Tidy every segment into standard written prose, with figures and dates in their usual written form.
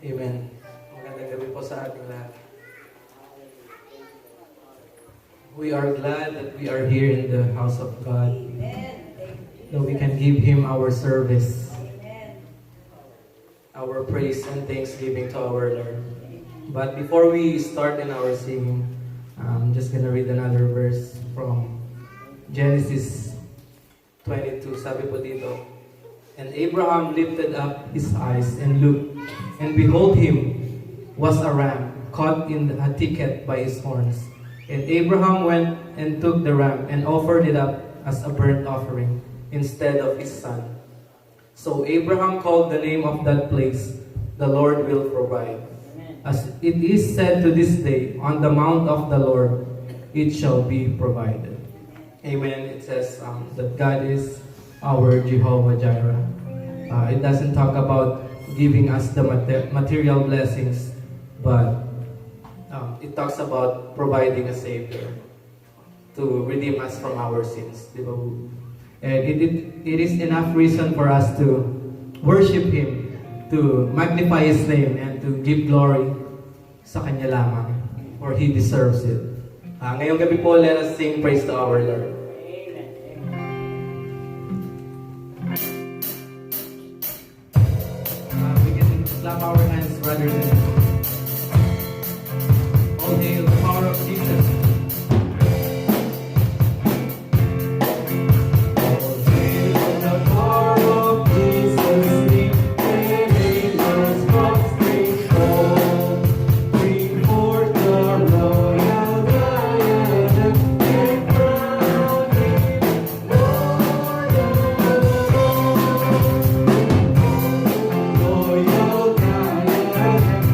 Amen. Magandang gabi po sa ating lahat. We are glad that we are here in the house of God. That we can give Him our service, our praise and thanksgiving to our Lord. But before we start in our singing, I'm just gonna read another verse from Genesis 22. Sabi po dito, "And Abraham lifted up his eyes and looked, and behold him was a ram caught in a thicket by his horns. And Abraham went and took the ram and offered it up as a burnt offering instead of his son. So Abraham called the name of that place, the Lord will provide. As it is said to this day, on the mount of the Lord it shall be provided." Amen. It says that God is our Jehovah Jireh. It doesn't talk about giving us the material blessings, but it talks about providing a Savior to redeem us from our sins. Di ba? And it is enough reason for us to worship Him, to magnify His name, and to give glory sa Kanya lamang, for He deserves it. Ngayong gabi po, let us sing praise to our Lord. We can clap our hands rather than all hail the power of Jesus. All hail the power of Jesus' name, and angels from straight fall. Bring forth the royal diadem, and crown Him Lord of all. Royal diadem.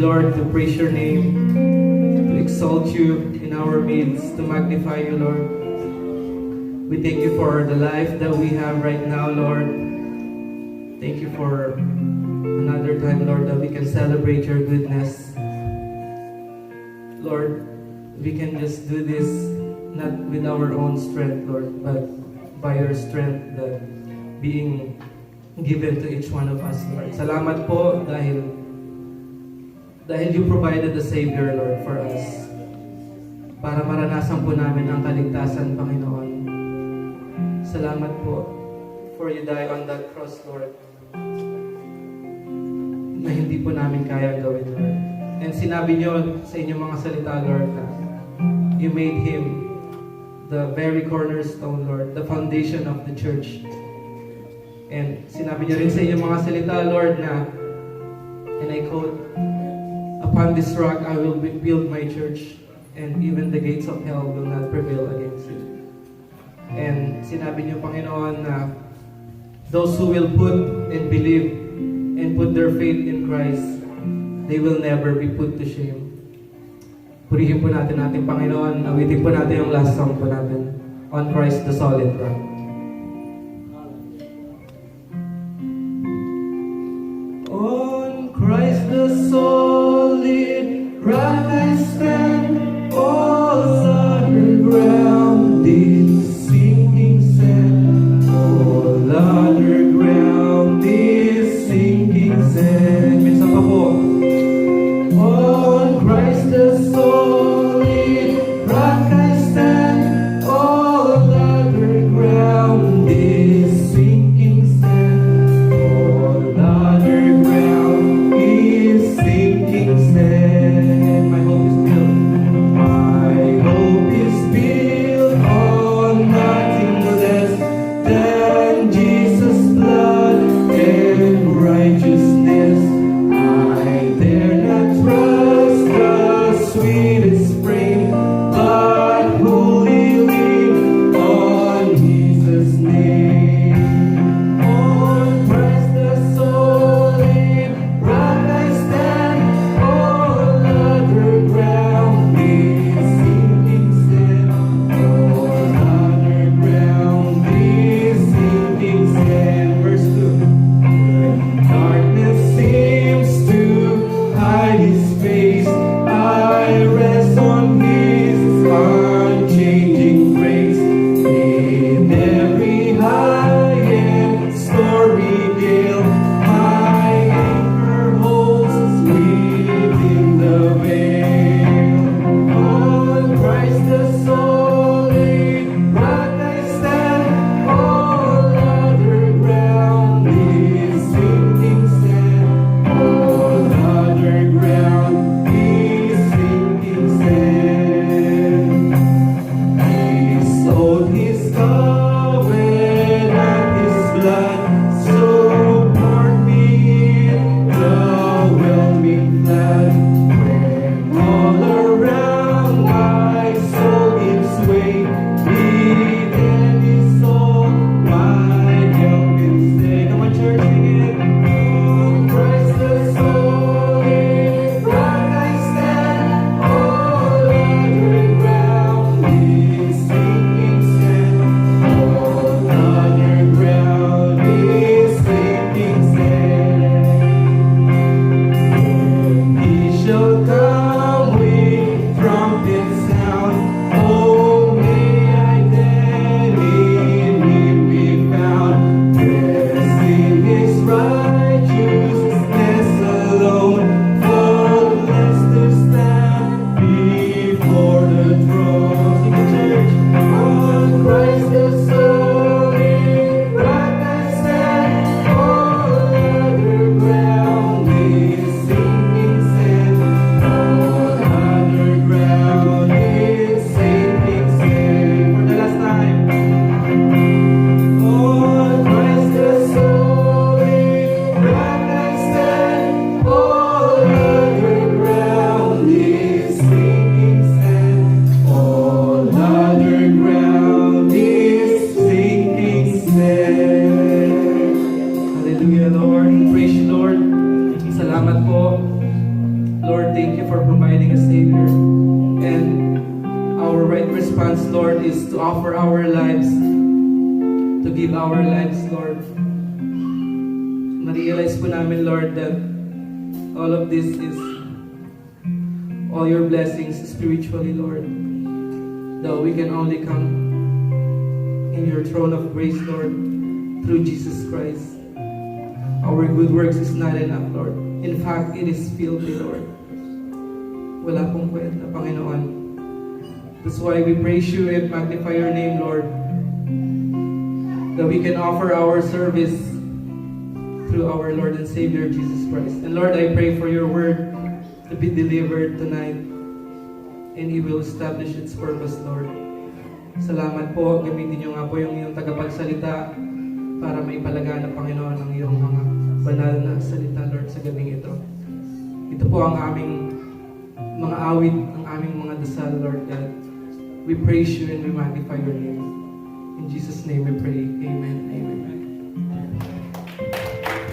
Lord, to praise your name, to exalt you in our midst, to magnify you, Lord. We thank you for the life that we have right now, Lord. Thank you for another time, Lord, that we can celebrate your goodness. Lord, we can just do this not with our own strength, Lord, but by your strength that being given to each one of us, Lord. Salamat po dahil you provided the Savior, Lord, for us para maranasan po namin ang kaligtasan, Panginoon. Salamat po for you die on that cross, Lord, na hindi po namin kaya gawin, Lord. And sinabi niyo sa inyong mga salita, Lord, na you made Him the very cornerstone, Lord, the foundation of the church. And sinabi niyo rin sa inyong mga salita, Lord, na, and I quote, upon this rock I will build my church, and even the gates of hell will not prevail against it. And sinabi niyo, Panginoon, na those who will put and believe and put their faith in Christ, they will never be put to shame. Purihin po natin ating Panginoon. Awitin po natin yung last song po natin, On Christ the Solid Rock. On Christ the solid rock I stand, all other ground is sinking sand. All other ground is sinking sand. Minsan pa po. On Christ the solid rock I stand, all other ground is sinking sand. All other ground is sinking thank you for providing a Savior. And our right response, Lord, is to offer our lives, to give our lives, Lord. Na-realize po namin, Lord, that all of this is all your blessings spiritually, Lord. That we can only come in your throne of grace, Lord, through Jesus Christ. Our good works is not enough, Lord. In fact, it is filthy, Lord. Wala pong kwenta, Panginoon. That's why we praise you and magnify your name, Lord. That we can offer our service through our Lord and Savior, Jesus Christ. And Lord, I pray for your word to be delivered tonight. And it will establish its purpose, Lord. Salamat po. Gamitin niyo nga po yung iyong tagapagsalita para maipalaganap, Panginoon, ang iyong mga banal na salita, Lord, sa gabing ito. Ito po ang aming mga awit, ang aming mga dasal, Lord God. We praise you and we magnify your name. In Jesus' name we pray. Amen. Amen.